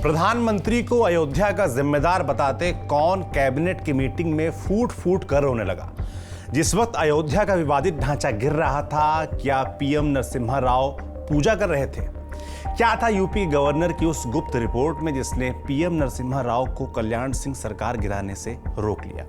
प्रधानमंत्री को अयोध्या का जिम्मेदार बताते कौन कैबिनेट की मीटिंग में फूट फूट कर रोने लगा। जिस वक्त अयोध्या का विवादित ढांचा गिर रहा था, क्या पीएम नरसिम्हा राव पूजा कर रहे थे? क्या था यूपी गवर्नर की उस गुप्त रिपोर्ट में जिसने पीएम नरसिम्हा राव को कल्याण सिंह सरकार गिराने से रोक लिया?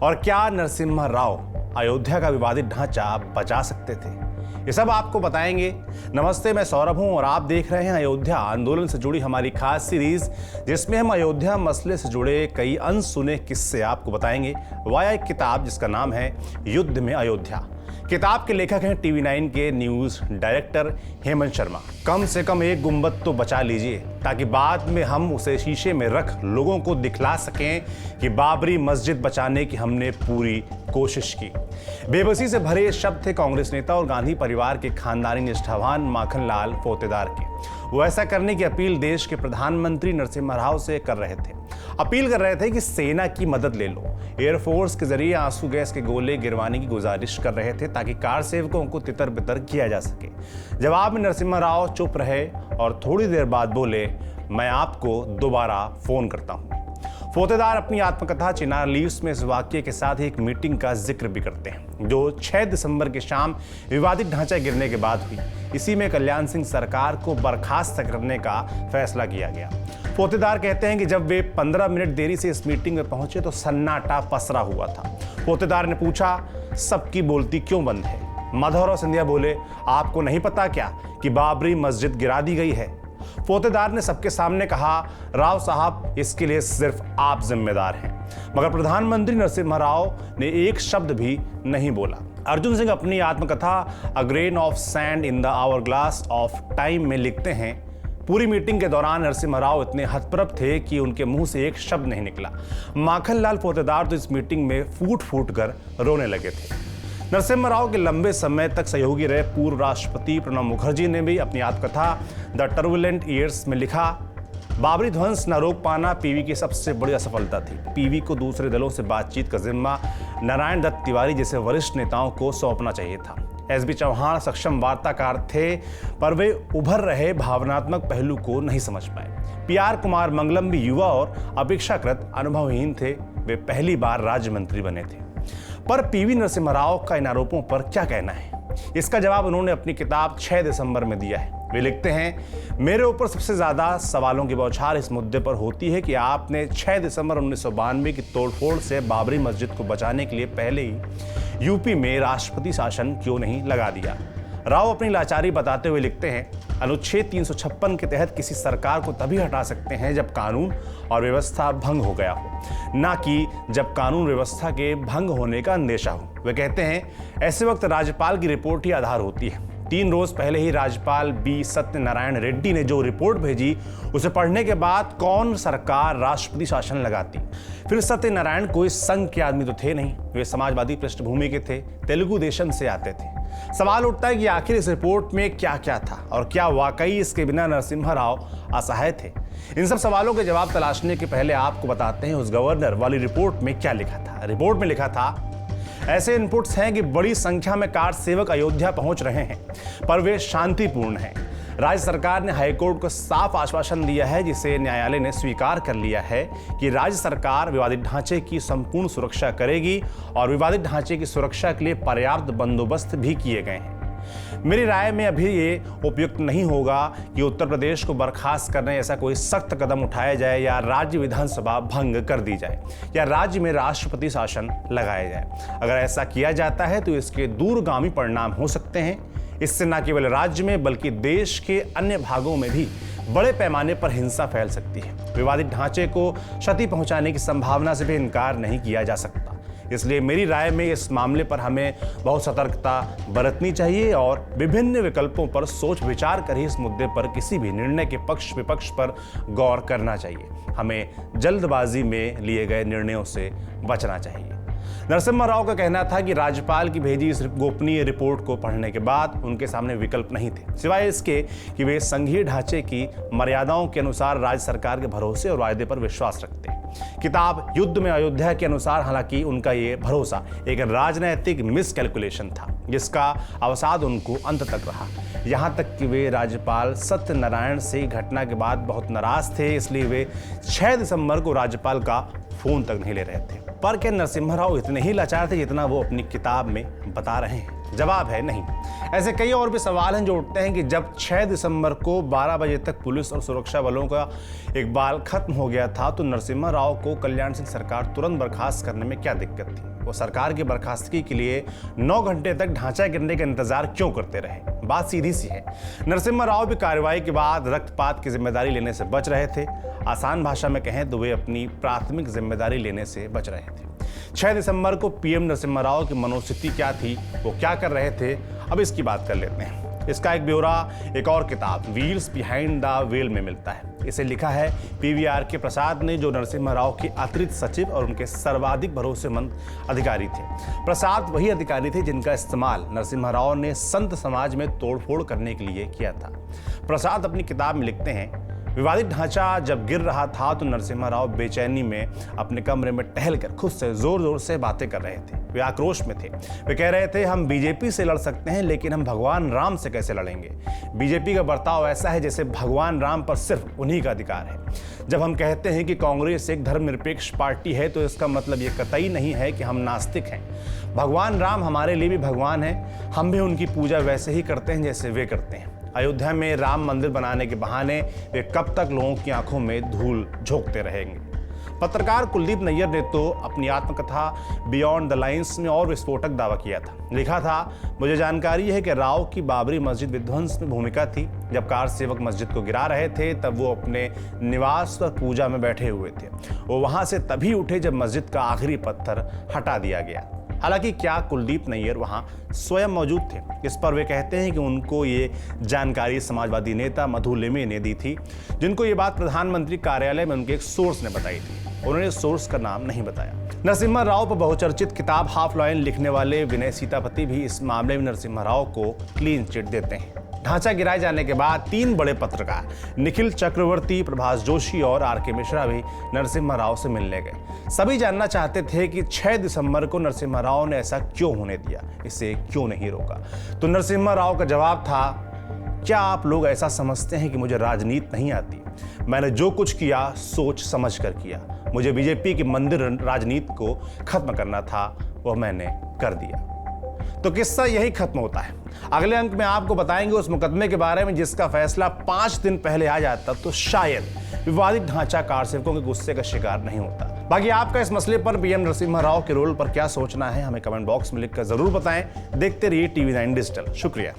और क्या नरसिम्हा राव अयोध्या का विवादित ढांचा बचा सकते थे? ये सब आपको बताएंगे। नमस्ते, मैं सौरभ हूं और आप देख रहे हैं अयोध्या आंदोलन से जुड़ी हमारी खास सीरीज, जिसमें हम अयोध्या मसले से जुड़े कई अनसुने किस्से आपको बताएंगे वाया एक किताब जिसका नाम है युद्ध में अयोध्या। किताब के लेखक हैं TV9 के न्यूज डायरेक्टर हेमंत शर्मा। कम से कम एक गुंबद तो बचा लीजिए ताकि बाद में हम उसे शीशे में रख लोगों को दिखला सकें कि बाबरी मस्जिद बचाने की हमने पूरी कोशिश की। बेबसी से भरे शब्द थे कांग्रेस नेता और गांधी परिवार के खानदानी निष्ठावान माखनलाल पोतेदार के। वो ऐसा करने की अपील देश के प्रधानमंत्री नरसिम्हा राव से कर रहे थे। अपील कर रहे थे कि सेना की मदद ले लो। एयरफोर्स के जरिए आंसू गैस के गोले गिरवाने की गुजारिश कर रहे थे ताकि कार सेवकों को तितर बितर किया जा सके। जवाब में नरसिम्हा राव चुप रहे और थोड़ी देर बाद बोले, मैं आपको दोबारा फोन करता हूं। पोतेदार अपनी आत्मकथा चिनार लीव्स में इस वाक्य के साथ ही एक मीटिंग का जिक्र भी करते हैं जो 6 दिसंबर की शाम विवादित ढांचा गिरने के बाद हुई। इसी में कल्याण सिंह सरकार को बर्खास्त करने का फैसला किया गया। पोतेदार कहते हैं कि जब वे 15 मिनट देरी से इस मीटिंग में पहुंचे तो सन्नाटा पसरा हुआ था। पोतेदार ने पूछा, सबकी बोलती क्यों बंद है? माधवराव सिंधिया बोले, आपको नहीं पता क्या कि बाबरी मस्जिद गिरा दी गई है? पोतेदार ने सबके सामने कहा, राव साहब, इसके लिए सिर्फ आप जिम्मेदार हैं। मगर प्रधानमंत्री नरसिम्हा राव ने एक शब्द भी नहीं बोला। अर्जुन सिंह अपनी आत्मकथा a grain of sand in the our-glass of time में लिखते हैं, पूरी मीटिंग के दौरान नरसिम्हा राव इतने हतप्रभ थे कि उनके मुंह से एक शब्द नहीं निकला। माखनलाल पोतेदार तो इस मीटिंग में फूट फूट कर रोने लगे थे। नरसिम्हा राव के लंबे समय तक सहयोगी रहे पूर्व राष्ट्रपति प्रणब मुखर्जी ने भी अपनी आत्मकथा द टर्बुलेंट ईयर्स में लिखा, बाबरी ध्वंस न रोक पाना पीवी की सबसे बड़ी असफलता थी। पीवी को दूसरे दलों से बातचीत का जिम्मा नारायण दत्त तिवारी जैसे वरिष्ठ नेताओं को सौंपना चाहिए था। SB चौहान सक्षम वार्ताकार थे, पर वे उभर रहे भावनात्मक पहलू को नहीं समझ पाए। PR कुमार मंगलम भी युवा और अपेक्षाकृत अनुभवहीन थे। वे पहली बार राज्य मंत्री बने थे। पर PV नरसिम्हा राव का इन आरोपों पर क्या कहना है? इसका जवाब उन्होंने अपनी किताब 6 दिसंबर में दिया है। वे लिखते हैं, मेरे ऊपर सबसे ज्यादा सवालों की बौछार इस मुद्दे पर होती है कि आपने 6 दिसंबर 1992 की तोड़फोड़ से बाबरी मस्जिद को बचाने के लिए पहले ही यूपी में राष्ट्रपति शासन क्यों नहीं लगा दिया? राव अपनी लाचारी बताते हुए लिखते हैं, अनुच्छेद 356 के तहत किसी सरकार को तभी हटा सकते हैं जब कानून और व्यवस्था भंग हो गया हो, ना कि जब कानून व्यवस्था के भंग होने का अंदेशा हो। वे कहते हैं, ऐसे वक्त राज्यपाल की रिपोर्ट ही आधार होती है। 3 रोज पहले ही राज्यपाल B सत्यनारायण रेड्डी ने जो रिपोर्ट भेजी, उसे पढ़ने के बाद कौन सरकार राष्ट्रपति शासन लगाती? फिर सत्यनारायण कोई संघ के आदमी तो थे नहीं, वे समाजवादी पृष्ठभूमि के थे, तेलुगु देशम से आते थे। सवाल उठता है कि आखिर इस रिपोर्ट में क्या क्या था और क्या वाकई इसके बिना नरसिम्हा राव असहाय थे? इन सब सवालों के जवाब तलाशने के पहले आपको बताते हैं उस गवर्नर वाली रिपोर्ट में क्या लिखा था। रिपोर्ट में लिखा था, ऐसे इनपुट्स हैं कि बड़ी संख्या में कार सेवक अयोध्या पहुंच रहे हैं, पर वे शांतिपूर्ण हैं। राज्य सरकार ने हाईकोर्ट को साफ आश्वासन दिया है, जिसे न्यायालय ने स्वीकार कर लिया है कि राज्य सरकार विवादित ढांचे की संपूर्ण सुरक्षा करेगी और विवादित ढांचे की सुरक्षा के लिए पर्याप्त बंदोबस्त भी किए गए हैं। मेरी राय में अभी ये उपयुक्त नहीं होगा कि उत्तर प्रदेश को बर्खास्त करने ऐसा कोई सख्त कदम उठाया जाए या राज्य विधानसभा भंग कर दी जाए या राज्य में राष्ट्रपति शासन लगाया जाए। अगर ऐसा किया जाता है तो इसके दूरगामी परिणाम हो सकते हैं। इससे न केवल राज्य में बल्कि देश के अन्य भागों में भी बड़े पैमाने पर हिंसा फैल सकती है। विवादित ढांचे को क्षति पहुंचाने की संभावना से भी इनकार नहीं किया जा सकता। इसलिए मेरी राय में इस मामले पर हमें बहुत सतर्कता बरतनी चाहिए और विभिन्न विकल्पों पर सोच विचार कर ही इस मुद्दे पर किसी भी निर्णय के पक्ष विपक्ष पर गौर करना चाहिए। हमें जल्दबाजी में लिए गए निर्णयों से बचना चाहिए। नरसिम्हा राव का कहना था कि राज्यपाल की भेजी इस गोपनीय रिपोर्ट को पढ़ने के बाद उनके सामने विकल्प नहीं थे, सिवाय इसके कि वे संघीय ढांचे की मर्यादाओं के अनुसार राज्य सरकार के भरोसे और वायदे पर विश्वास रखते। किताब युद्ध में अयोध्या के अनुसार हालांकि उनका ये भरोसा एक राजनैतिक मिसकैलकुलेशन था, जिसका अवसाद उनको अंत तक रहा। यहां तक कि वे राज्यपाल सत्यनारायण से घटना के बाद बहुत नाराज थे, इसलिए वे 6 दिसंबर को राज्यपाल का फोन तक नहीं ले रहे थे। पर क्या नरसिम्हा राव इतने ही लाचार थे जितना वो अपनी किताब में बता रहे हैं? जवाब है नहीं। ऐसे कई और भी सवाल हैं जो उठते हैं कि जब 6 दिसंबर को 12 बजे तक पुलिस और सुरक्षा बलों का इकबाल खत्म हो गया था तो नरसिम्हा राव को कल्याण सिंह सरकार तुरंत बर्खास्त करने में क्या दिक्कत थी? वो सरकार की बर्खास्तगी के लिए 9 घंटे तक ढांचा गिरने का इंतजार क्यों करते रहे? बात सीधी सी है। नरसिम्हा राव भी कार्रवाई के बाद रक्तपात की जिम्मेदारी लेने से बच रहे थे। आसान भाषा में कहें तो वे अपनी प्राथमिक जिम्मेदारी लेने से बच रहे थे। 6 दिसंबर को पीएम नरसिम्हा राव की मनोस्थिति क्या थी, वो क्या कर रहे थे, अब इसकी बात कर लेते हैं। इसका एक ब्यौरा एक और किताब व्हील्स बिहाइंड द व्हील में मिलता है। इसे लिखा है PVR के प्रसाद ने, जो नरसिम्हा राव के अतिरिक्त सचिव और उनके सर्वाधिक भरोसेमंद अधिकारी थे। प्रसाद वही अधिकारी थे जिनका इस्तेमाल नरसिम्हा राव ने संत समाज में तोड़फोड़ करने के लिए किया था। प्रसाद अपनी किताब में लिखते हैं, विवादित ढांचा जब गिर रहा था तो नरसिम्हा राव बेचैनी में अपने कमरे में टहलकर खुद से जोर जोर से बातें कर रहे थे। वे आक्रोश में थे। वे कह रहे थे, हम बीजेपी से लड़ सकते हैं लेकिन हम भगवान राम से कैसे लड़ेंगे? बीजेपी का बर्ताव ऐसा है जैसे भगवान राम पर सिर्फ उन्हीं का अधिकार है। जब हम कहते हैं कि कांग्रेस एक धर्मनिरपेक्ष पार्टी है तो इसका मतलब ये कतई नहीं है कि हम नास्तिक हैं। भगवान राम हमारे लिए भी भगवान है, हम भी उनकी पूजा वैसे ही करते हैं जैसे वे करते हैं। अयोध्या में राम मंदिर बनाने के बहाने वे कब तक लोगों की आंखों में धूल झोंकते रहेंगे? पत्रकार कुलदीप नैयर ने तो अपनी आत्मकथा बियॉन्ड द लाइन्स में और विस्फोटक दावा किया था। लिखा था, मुझे जानकारी है कि राव की बाबरी मस्जिद विध्वंस में भूमिका थी। जब कार सेवक मस्जिद को गिरा रहे थे तब वो अपने निवास पर पूजा में बैठे हुए थे। वो वहां से तभी उठे जब मस्जिद का आखिरी पत्थर हटा दिया गया। हालांकि क्या कुलदीप नैयर वहां स्वयं मौजूद थे? इस पर वे कहते हैं कि उनको ये जानकारी समाजवादी नेता मधु लिमि ने दी थी, जिनको ये बात प्रधानमंत्री कार्यालय में उनके एक सोर्स ने बताई थी। उन्होंने सोर्स का नाम नहीं बताया। नरसिम्हा राव पर बहुचर्चित किताब हाफ लाइन लिखने वाले विनय सीतापति भी इस मामले में नरसिम्हा राव को क्लीन चिट देते हैं। ढांचा गिराए जाने के बाद 3 बड़े पत्रकार निखिल चक्रवर्ती, प्रभास जोशी और RK मिश्रा भी नरसिम्हा राव से मिलने गए। सभी जानना चाहते थे कि 6 दिसंबर को नरसिम्हा राव ने ऐसा क्यों होने दिया, इसे क्यों नहीं रोका। तो नरसिम्हा राव का जवाब था, क्या आप लोग ऐसा समझते हैं कि मुझे राजनीति नहीं आती? मैंने जो कुछ किया सोच समझ कर किया। मुझे बीजेपी की मंदिर राजनीति को खत्म करना था, वह मैंने कर दिया। तो किस्सा यही खत्म होता है। अगले अंक में आपको बताएंगे उस मुकदमे के बारे में जिसका फैसला 5 दिन पहले आ जाता तो शायद विवादित ढांचा कार सेवकों के गुस्से का शिकार नहीं होता। बाकी आपका इस मसले पर पीएम नरसिम्हा राव के रोल पर क्या सोचना है, हमें कमेंट बॉक्स में लिखकर जरूर बताएं। देखते रहिए TV9 डिजिटल। शुक्रिया।